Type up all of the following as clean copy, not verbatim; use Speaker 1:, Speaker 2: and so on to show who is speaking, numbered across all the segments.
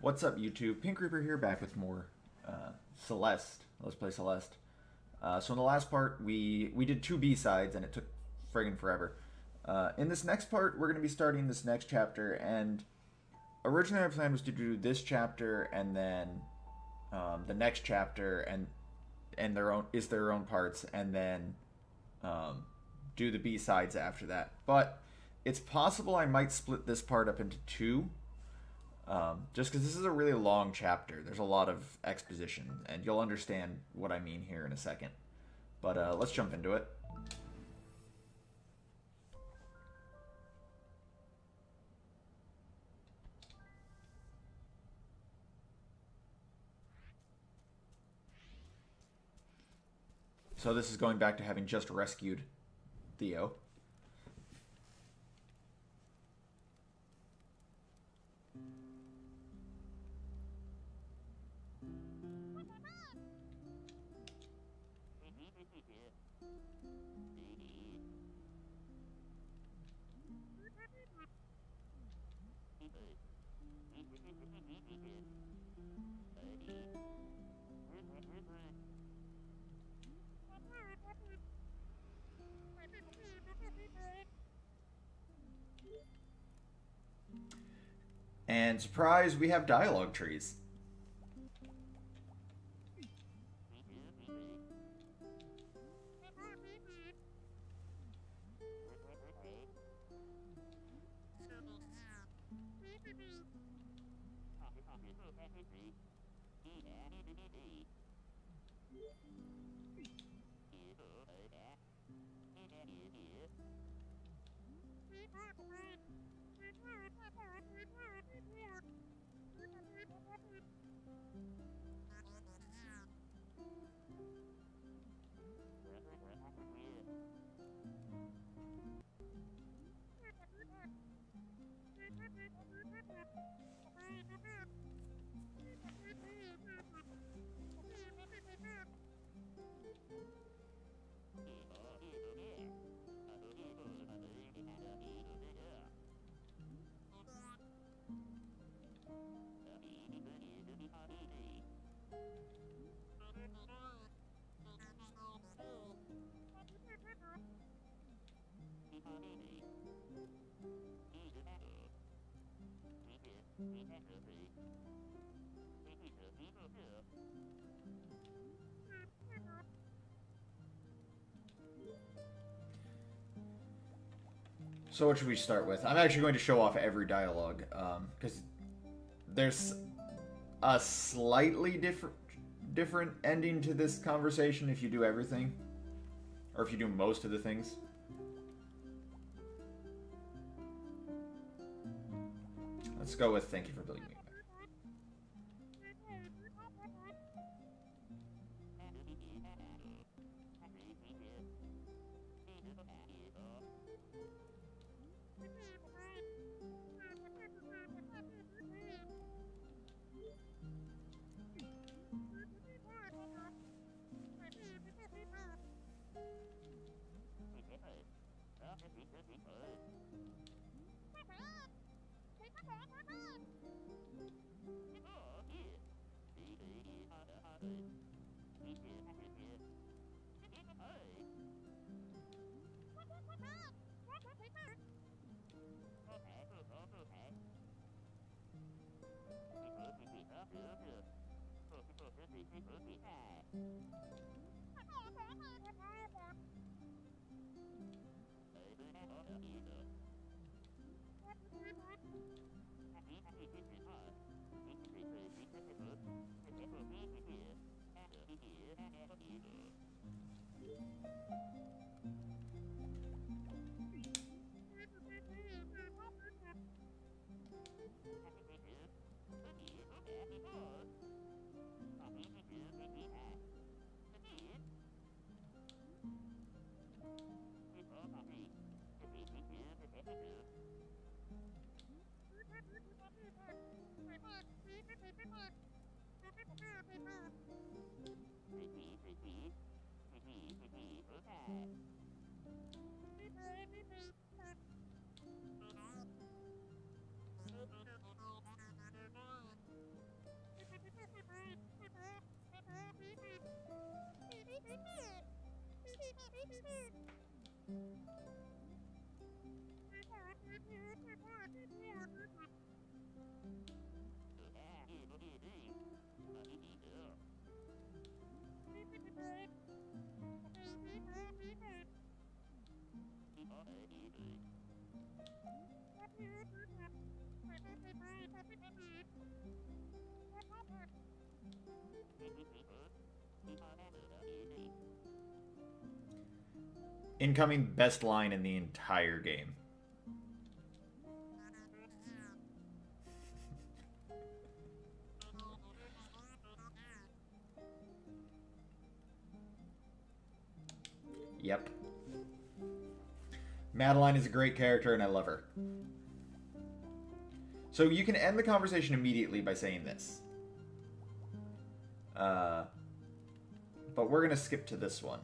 Speaker 1: What's up, YouTube? Pink Reaper here, back with more Celeste. Let's play Celeste. So in the last part, we did two B-sides, and it took friggin' forever. In this next part, we're going to be starting this next chapter, and originally our plan was to do this chapter, and then the next chapter, and their own parts, and then do the B-sides after that. But it's possible I might split this part up into two. Just because this is a really long chapter. There's a lot of exposition, and you'll understand what I mean here in a second. But let's jump into it. So this is going back to having just rescued Theo. And surprise, we have dialogue trees. So what should we start with? I'm actually going to show off every dialogue, because there's a slightly different ending to this conversation if you do everything, or if you do most of the things. Let's go with thank you for building me. Incoming best line in the entire game. Yep. Madeline is a great character and I love her. So you can end the conversation immediately by saying this. But we're going to skip to this one.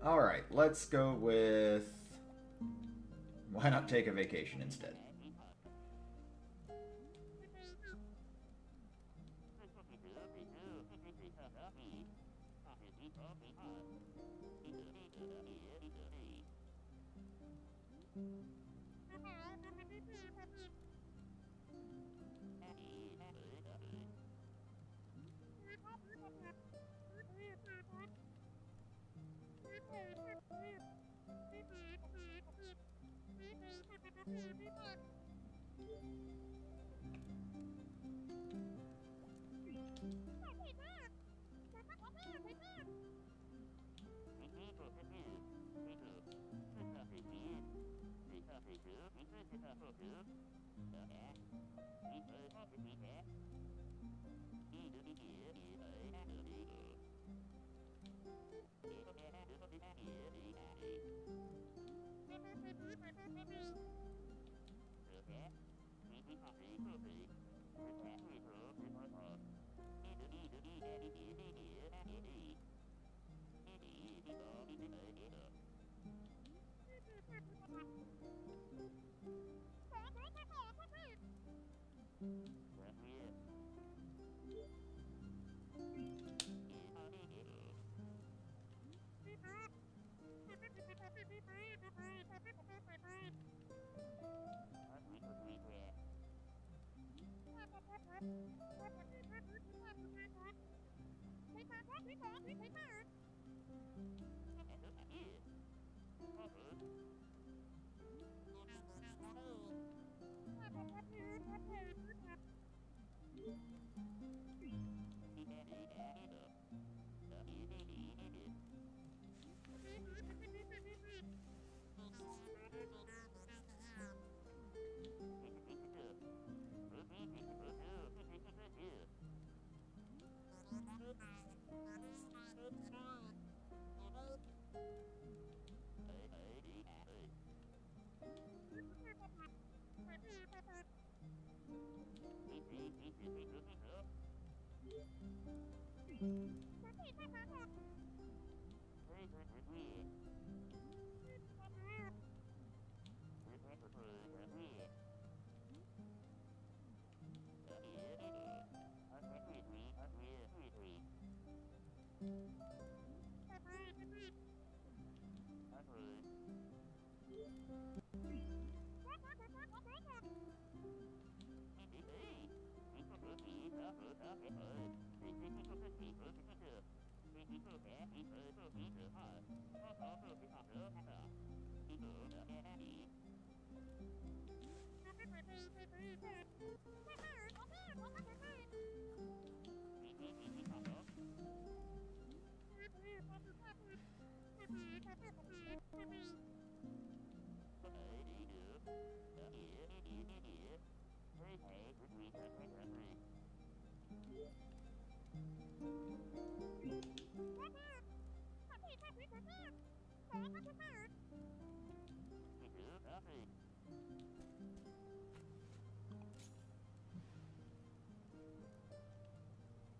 Speaker 1: Alright, let's go with... Why not take a vacation instead?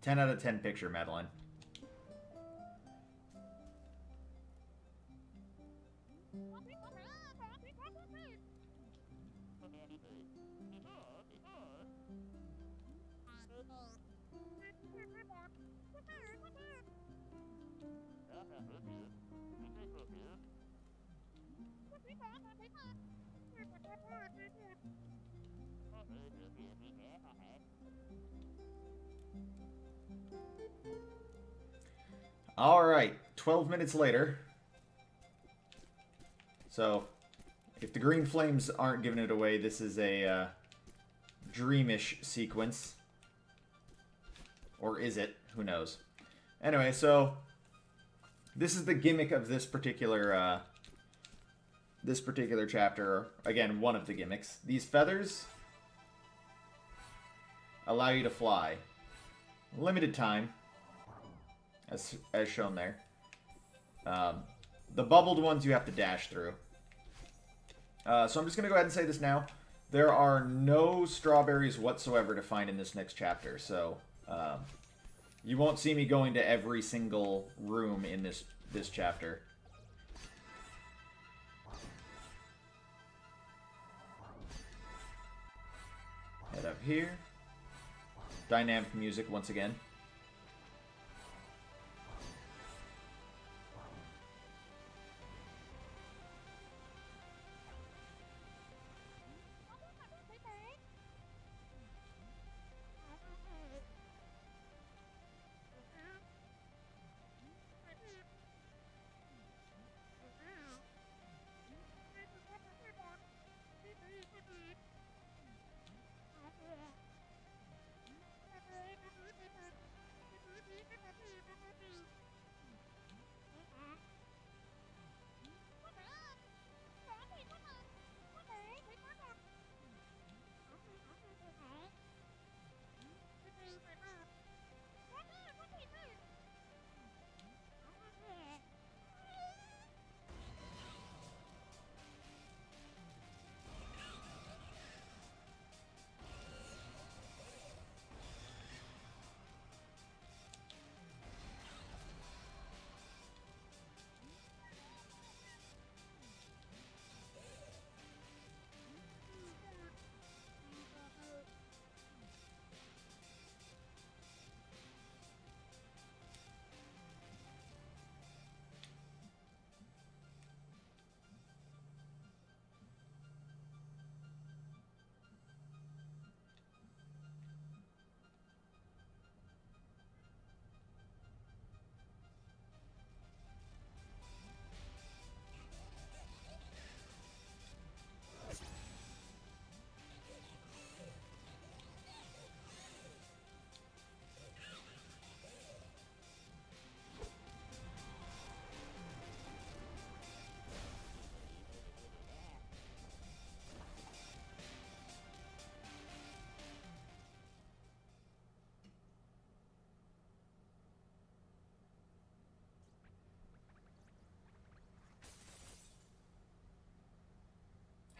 Speaker 1: Ten out of 10 picture, Madeline. All right, 12 minutes later. So, if the green flames aren't giving it away, this is a dreamish sequence. Or is it? Who knows? Anyway, so this is the gimmick of this particular chapter. Again, one of the gimmicks. These feathers allow you to fly. Limited time, as shown there. The bubbled ones you have to dash through. So I'm just going to go ahead and say this now. There are no strawberries whatsoever to find in this next chapter, so you won't see me going to every single room in this chapter. Head up here. Dynamic music once again.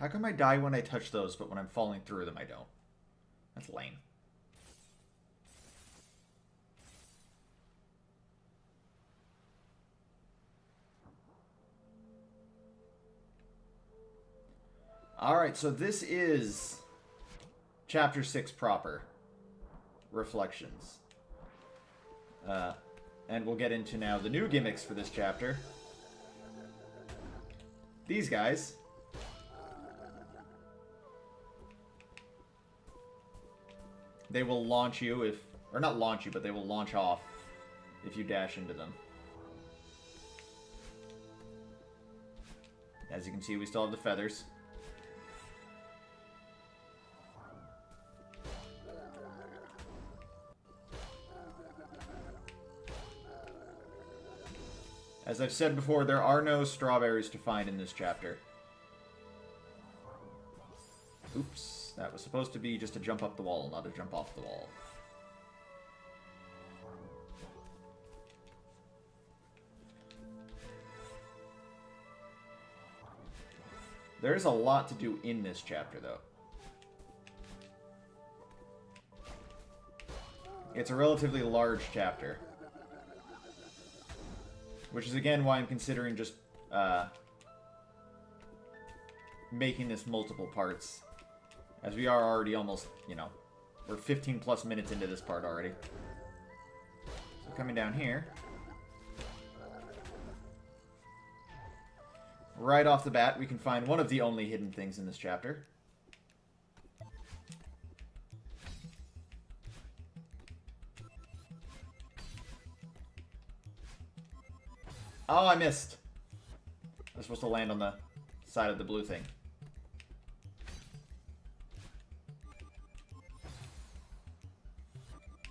Speaker 1: How come I die when I touch those, but when I'm falling through them, I don't? That's lame. Alright, so this is Chapter 6 proper. Reflections. And we'll get into now the new gimmicks for this chapter. These guys. They will launch you if... Or not launch you, but they will launch off if you dash into them. As you can see, we still have the feathers. As I've said before, there are no strawberries to find in this chapter. Oops, that was supposed to be just a jump up the wall, not a jump off the wall. There's a lot to do in this chapter, though. It's a relatively large chapter. Which is, again, why I'm considering just making this multiple parts. As we are already almost, you know, we're 15 plus minutes into this part already. So coming down here. Right off the bat, we can find one of the only hidden things in this chapter. Oh, I missed. I was supposed to land on the side of the blue thing.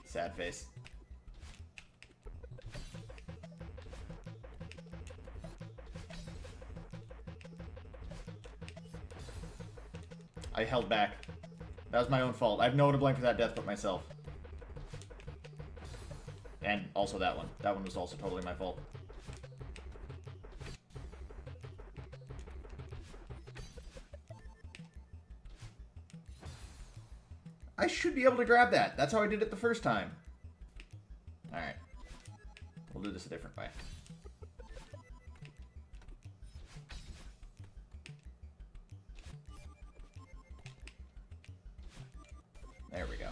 Speaker 1: Sad face. I held back. That was my own fault. I have no one to blame for that death but myself. And also that one. That one was also totally my fault. I should be able to grab that. That's how I did it the first time. Alright. We'll do this a different way. There we go.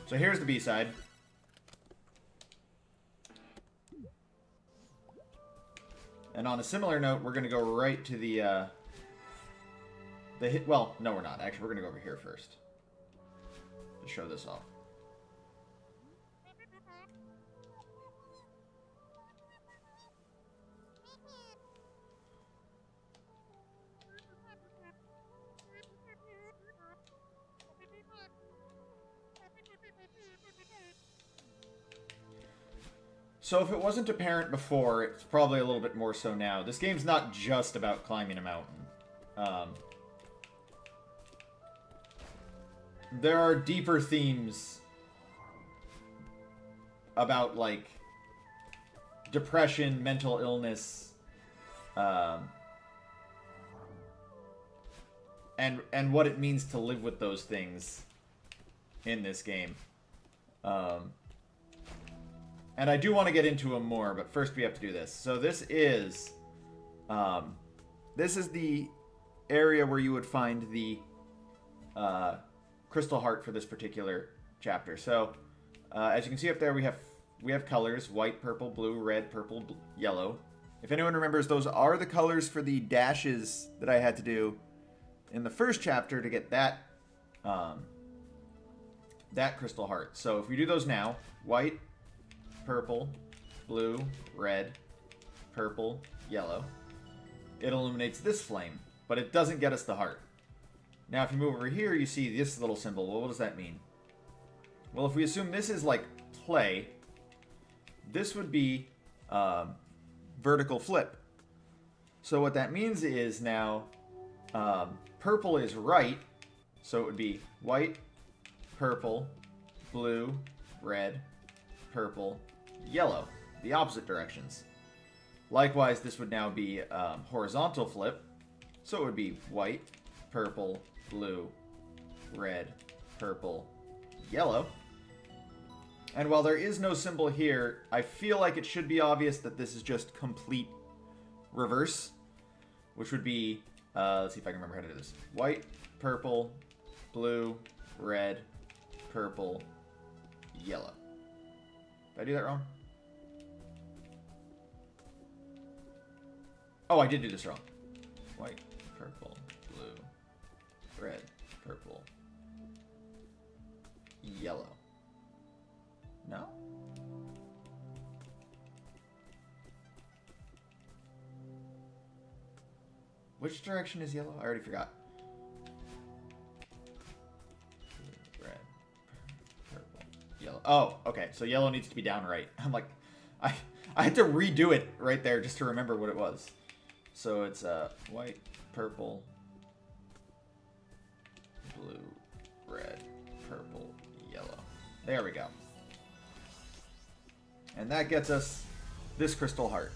Speaker 1: So here's the B-side. And on a similar note, we're going to go right to the hit. Well, no, we're not. Actually, we're going to go over here first. To show this off. So if it wasn't apparent before, it's probably a little bit more so now. This game's not just about climbing a mountain. There are deeper themes about, like, depression, mental illness, and what it means to live with those things in this game. And I do want to get into them more, but first we have to do this. So this is the area where you would find the crystal heart for this particular chapter. So as you can see up there, we have colors: white, purple, blue, red, purple, yellow. If anyone remembers, those are the colors for the dashes that I had to do in the first chapter to get that that crystal heart. So if we do those now, white, purple, blue, red, purple, yellow, it illuminates this flame, but it doesn't get us the heart. Now, if you move over here, you see this little symbol. Well, what does that mean? Well, if we assume this is like play, this would be vertical flip. So what that means is now purple is right, so it would be white, purple, blue, red, purple, yellow, the opposite directions. Likewise, this would now be horizontal flip, so it would be white, purple, blue, red, purple, yellow. And while there is no symbol here, I feel like it should be obvious that this is just complete reverse, which would be Let's see if I can remember how to do this. White, purple, blue, red, purple, yellow. Did I do that wrong? Oh, I did do this wrong. White, purple, blue, red, purple, yellow. No? Which direction is yellow? I already forgot. Red, purple, yellow. Oh, okay. So yellow needs to be down right. I'm like, I had to redo it right there just to remember what it was. So it's white, purple, blue, red, purple, yellow. There we go. And that gets us this crystal heart.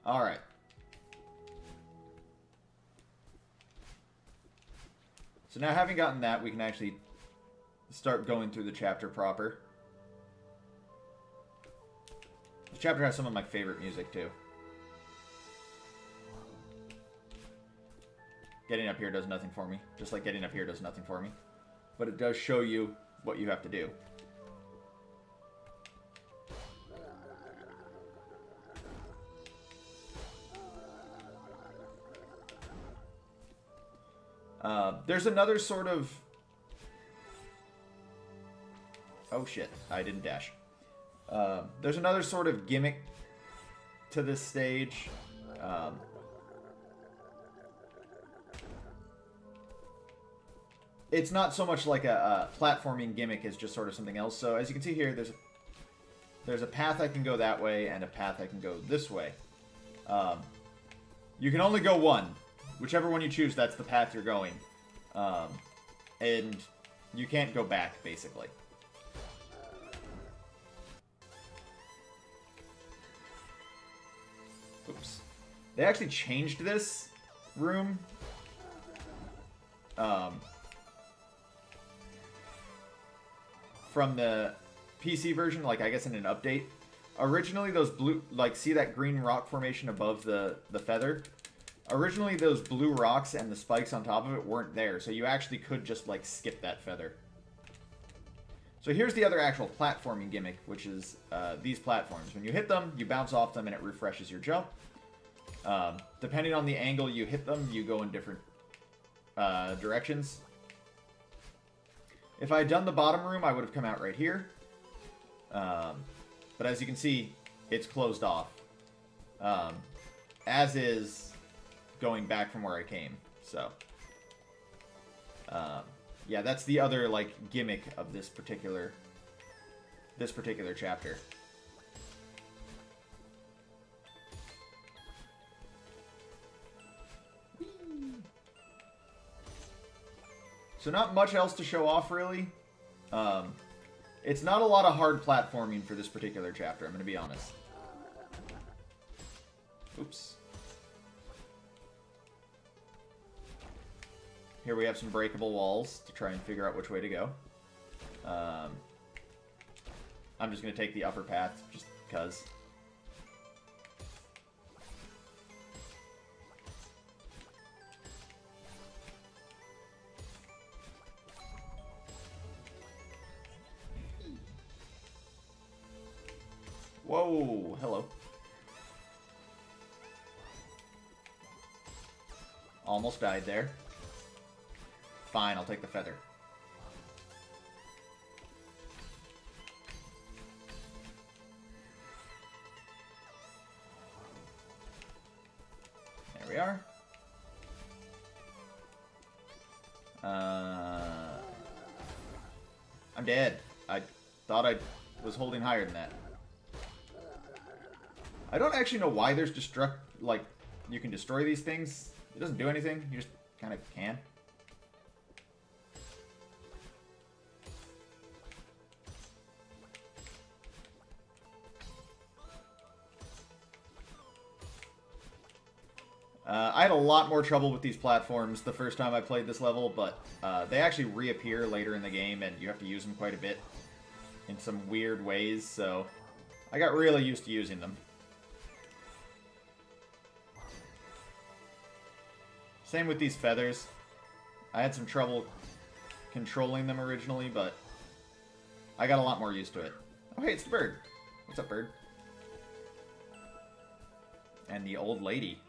Speaker 1: All right. So now having gotten that, we can actually start going through the chapter proper. The chapter has some of my favorite music too. Getting up here does nothing for me. Just like getting up here does nothing for me. But it does show you what you have to do. There's another sort of... Oh shit, I didn't dash. There's another sort of gimmick to this stage. It's not so much like a platforming gimmick as just sort of something else. So as you can see here, there's a path I can go that way and a path I can go this way. You can only go one. Whichever one you choose, that's the path you're going. And you can't go back, basically. Oops. They actually changed this room. From the PC version, like I guess in an update. Originally those blue, like see that green rock formation above the feather? Originally those blue rocks and the spikes on top of it weren't there, so you actually could just like skip that feather. So here's the other actual platforming gimmick, which is these platforms. When you hit them, you bounce off them and it refreshes your jump. Depending on the angle you hit them, you go in different directions. If I had done the bottom room, I would have come out right here. But as you can see, it's closed off. As is going back from where I came. So, yeah, that's the other, like, gimmick of this particular chapter. So not much else to show off, really. It's not a lot of hard platforming for this particular chapter, I'm going to be honest. Oops. Here we have some breakable walls to try and figure out which way to go. I'm just going to take the upper path, just because. Whoa, hello. Almost died there. Fine, I'll take the feather. There we are. I'm dead. I thought I was holding higher than that. I don't actually know why there's like, you can destroy these things. It doesn't do anything. You just kind of can. I had a lot more trouble with these platforms the first time I played this level, but they actually reappear later in the game, and you have to use them quite a bit in some weird ways, so I got really used to using them. Same with these feathers. I had some trouble controlling them originally, but I got a lot more used to it. Oh, hey, it's the bird. What's up, bird? And the old lady.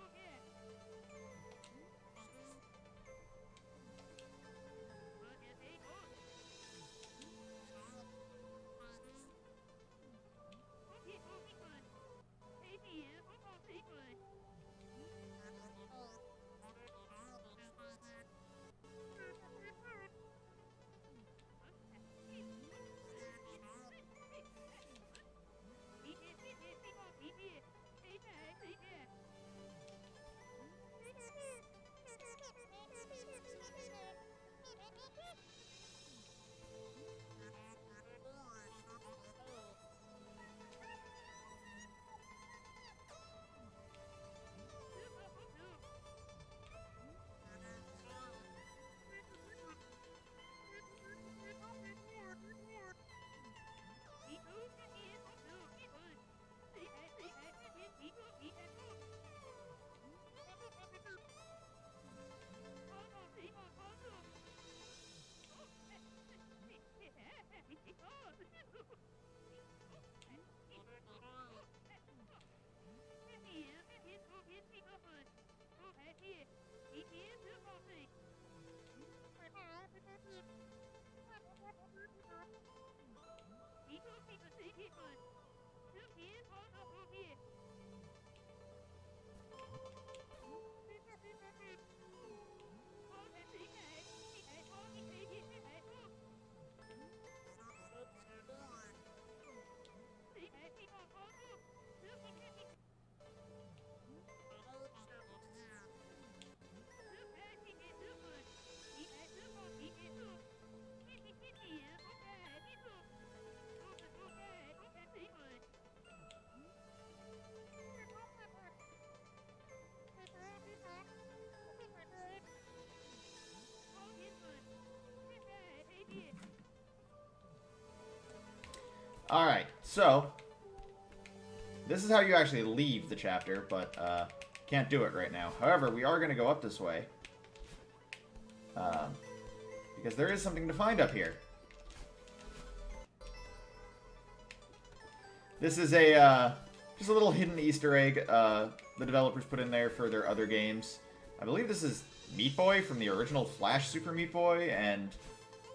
Speaker 1: Alright, so this is how you actually leave the chapter, but can't do it right now. However, we are going to go up this way. Because there is something to find up here. This is a just a little hidden Easter egg the developers put in there for their other games. I believe this is Meat Boy from the original Flash Super Meat Boy, and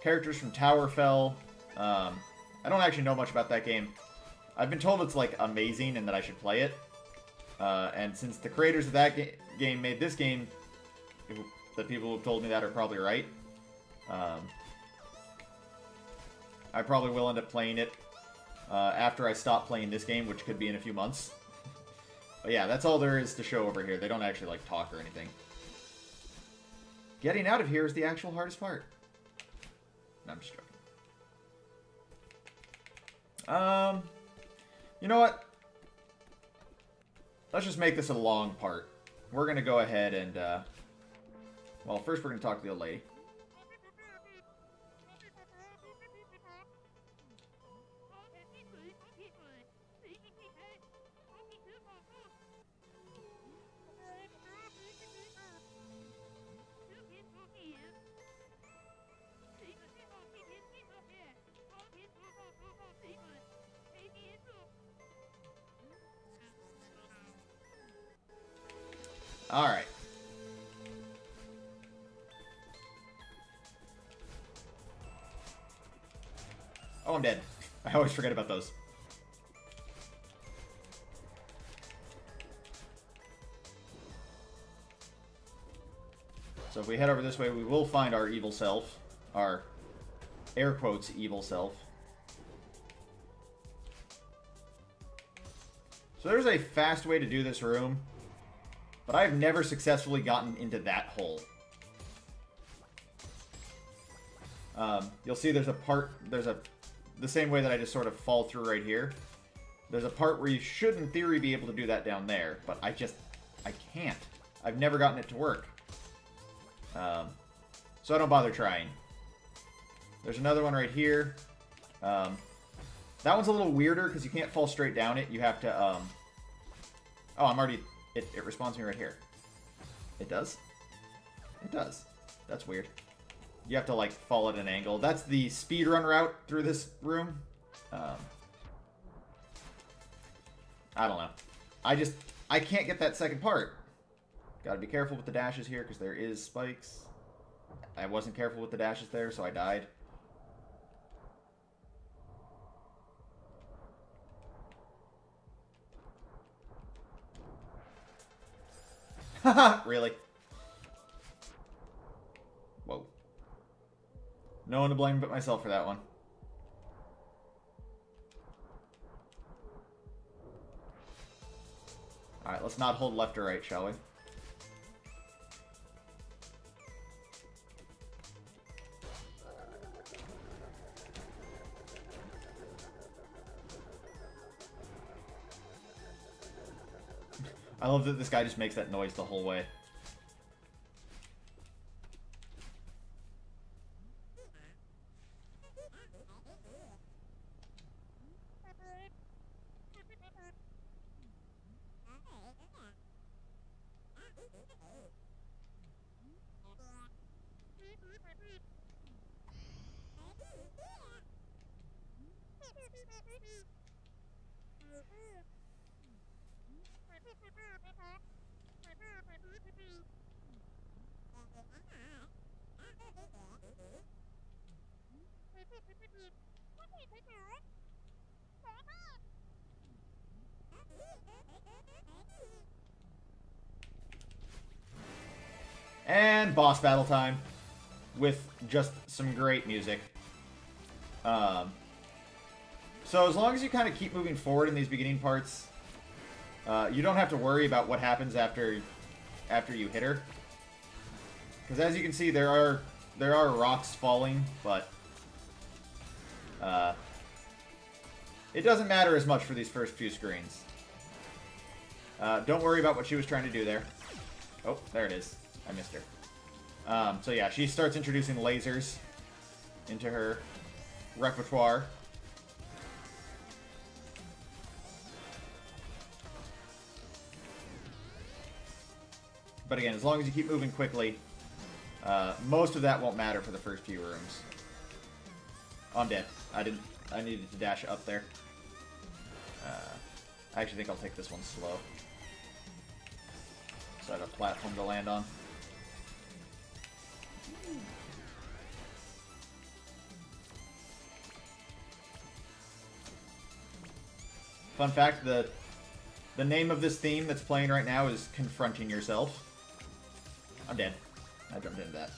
Speaker 1: characters from Tower Fell. I don't actually know much about that game. I've been told it's, like, amazing and that I should play it. And since the creators of that game made this game, the people who have told me that are probably right. I probably will end up playing it after I stop playing this game, which could be in a few months. But yeah, that's all there is to show over here. They don't actually, like, talk or anything. Getting out of here is the actual hardest part. No, I'm just joking. You know what? Let's just make this a long part. We're going to go ahead and, well, first we're going to talk to the old lady. Alright. Oh, I'm dead. I always forget about those. So if we head over this way, we will find our evil self. Our, air quotes, evil self. So there's a fast way to do this room. But I've never successfully gotten into that hole. You'll see there's a part, the same way that I just sort of fall through right here. There's a part where you should, in theory, be able to do that down there, but I can't. I've never gotten it to work. So I don't bother trying. There's another one right here. That one's a little weirder because you can't fall straight down it. You have to, oh, I'm already... It respawns me right here. It does? It does. That's weird. You have to, like, fall at an angle. That's the speedrun route through this room. I don't know. I can't get that second part. Gotta be careful with the dashes here, because there is spikes. I wasn't careful with the dashes there, so I died. Haha, really? Whoa. No one to blame but myself for that one. Alright, let's not hold left or right, shall we? I love that this guy just makes that noise the whole way. And boss battle time with just some great music. So as long as you kind of keep moving forward in these beginning parts, you don't have to worry about what happens after you hit her. Because as you can see, there are rocks falling, but it doesn't matter as much for these first few screens. Don't worry about what she was trying to do there. Oh, there it is. I missed her. So yeah, she starts introducing lasers into her repertoire. But again, as long as you keep moving quickly, most of that won't matter for the first few rooms. Oh, I'm dead. I needed to dash up there. I actually think I'll take this one slow. So I have a platform to land on. Fun fact, the name of this theme that's playing right now is Confronting Yourself. I'm dead. I jumped into that.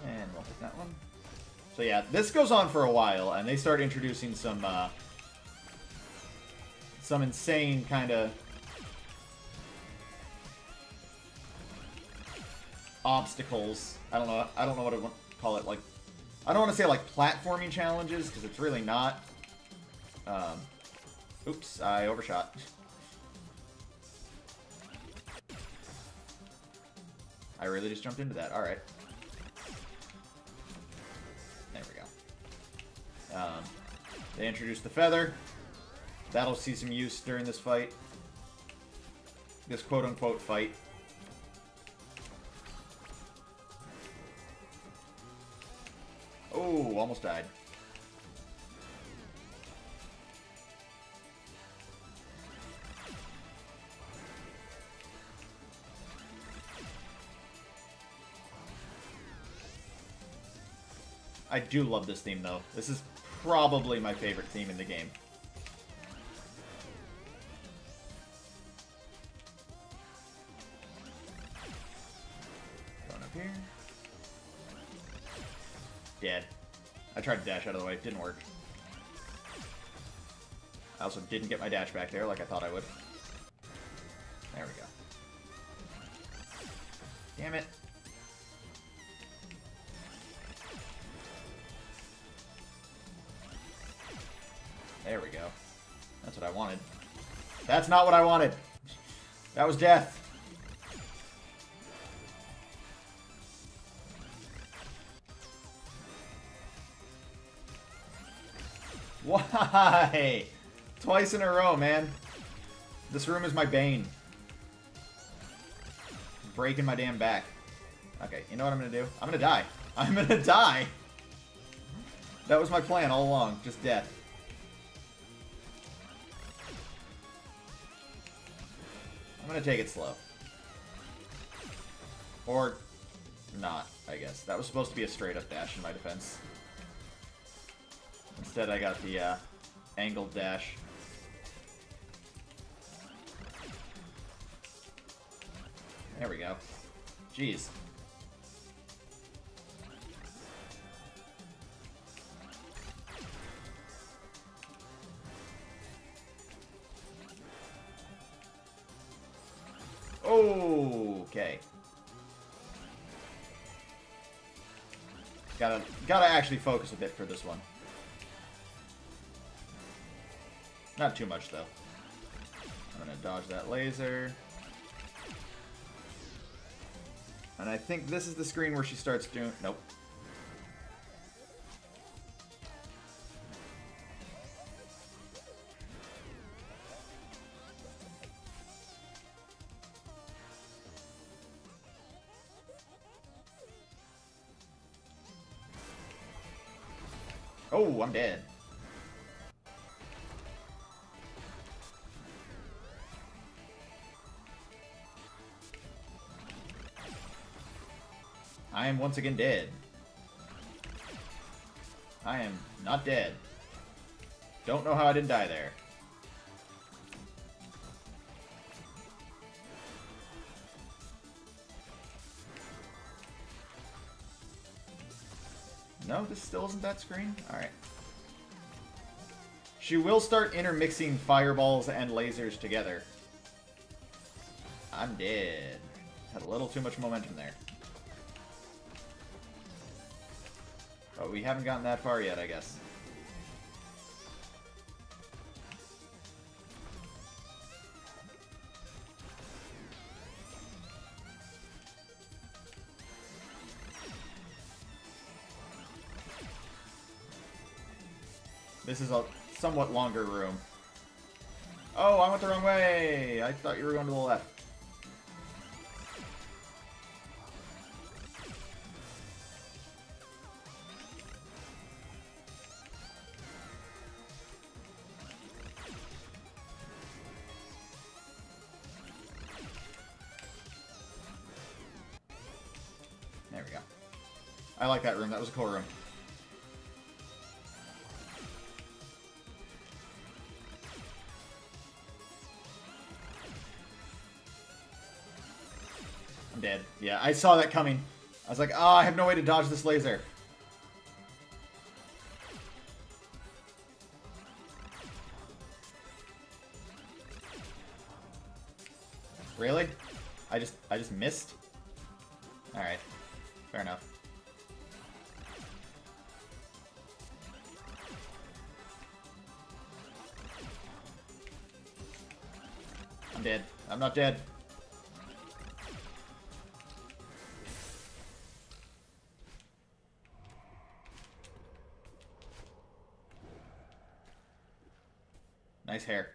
Speaker 1: And we'll hit that one. So yeah, this goes on for a while, and they start introducing some insane kind of obstacles. I don't know what I want to call it. Like, I don't want to say like platforming challenges, because it's really not. Oops, I overshot. I really just jumped into that. Alright. There we go. They introduced the feather. That'll see some use during this fight. This quote-unquote fight. Oh, almost died. I do love this theme, though. This is probably my favorite theme in the game. Going up here. Dead. I tried to dash out of the way. It didn't work. I also didn't get my dash back there like I thought I would. There we go. Damn it. There we go. That's what I wanted. That's not what I wanted. That was death. Why? Twice in a row, man. This room is my bane. Breaking my damn back. Okay, you know what I'm gonna do? I'm gonna die. I'm gonna die! That was my plan all along. Just death. I'm gonna take it slow. Or not, I guess. That was supposed to be a straight-up dash in my defense. Instead, I got the angled dash. There we go. Jeez. Okay. Gotta actually focus a bit for this one. Not too much, though. I'm gonna dodge that laser. And I think this is the screen where she starts doing... Nope. Oh, I'm dead. I am once again dead. I am not dead. Don't know how I didn't die there. No, this still isn't that screen? Alright. She will start intermixing fireballs and lasers together. I'm dead. Had a little too much momentum there. But we haven't gotten that far yet, I guess. This is a somewhat longer room. Oh, I went the wrong way! I thought you were going to the left. There we go. I like that room. That was a cool room. I'm dead. Yeah, I saw that coming. I was like, oh, I have no way to dodge this laser. Really? I just missed? Alright. Fair enough. I'm dead. I'm not dead. Nice hair.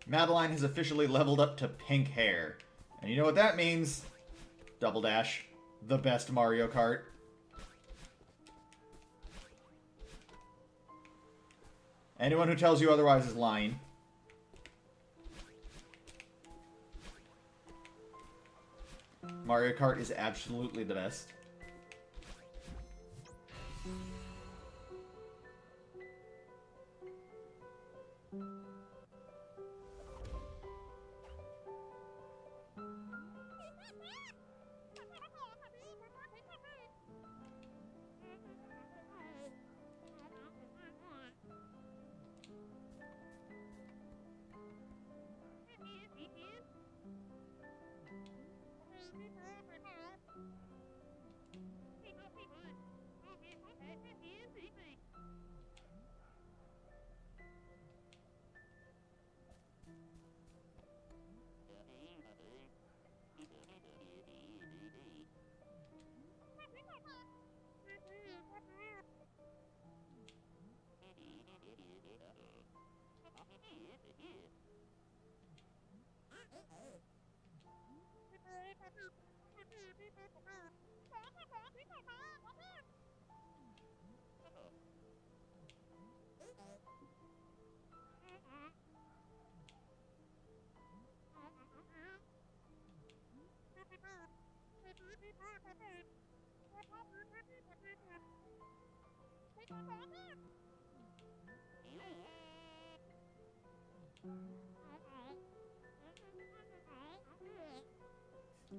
Speaker 1: Madeline has officially leveled up to pink hair. And you know what that means? Double Dash. The best Mario Kart. Anyone who tells you otherwise is lying. Mario Kart is absolutely the best.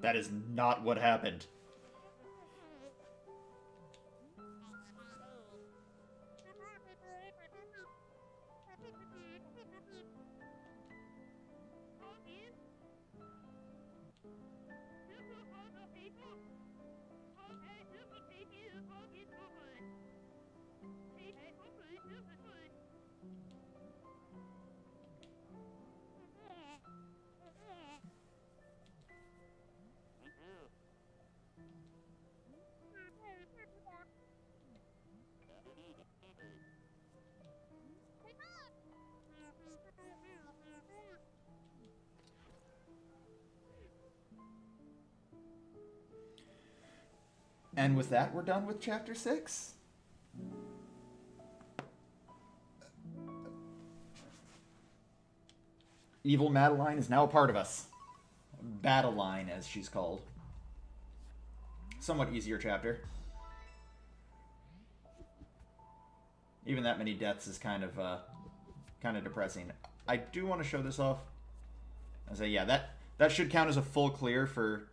Speaker 1: That is not what happened. And with that, we're done with Chapter 6. Evil Madeline is now a part of us. Battleline, as she's called. Somewhat easier chapter. Even that many deaths is kind of depressing. I do want to show this off. I say, yeah, that should count as a full clear for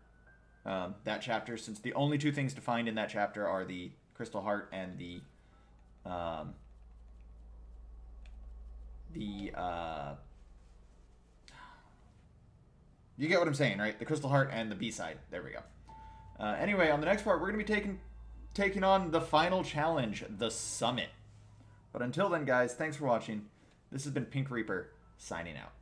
Speaker 1: that chapter, since the only two things to find in that chapter are the Crystal Heart and the you get what I'm saying, right? The Crystal Heart and the B-side. There we go. Anyway, on the next part, we're going to be taking on the final challenge, the Summit. But until then, guys, thanks for watching. This has been Pink Reaper, signing out.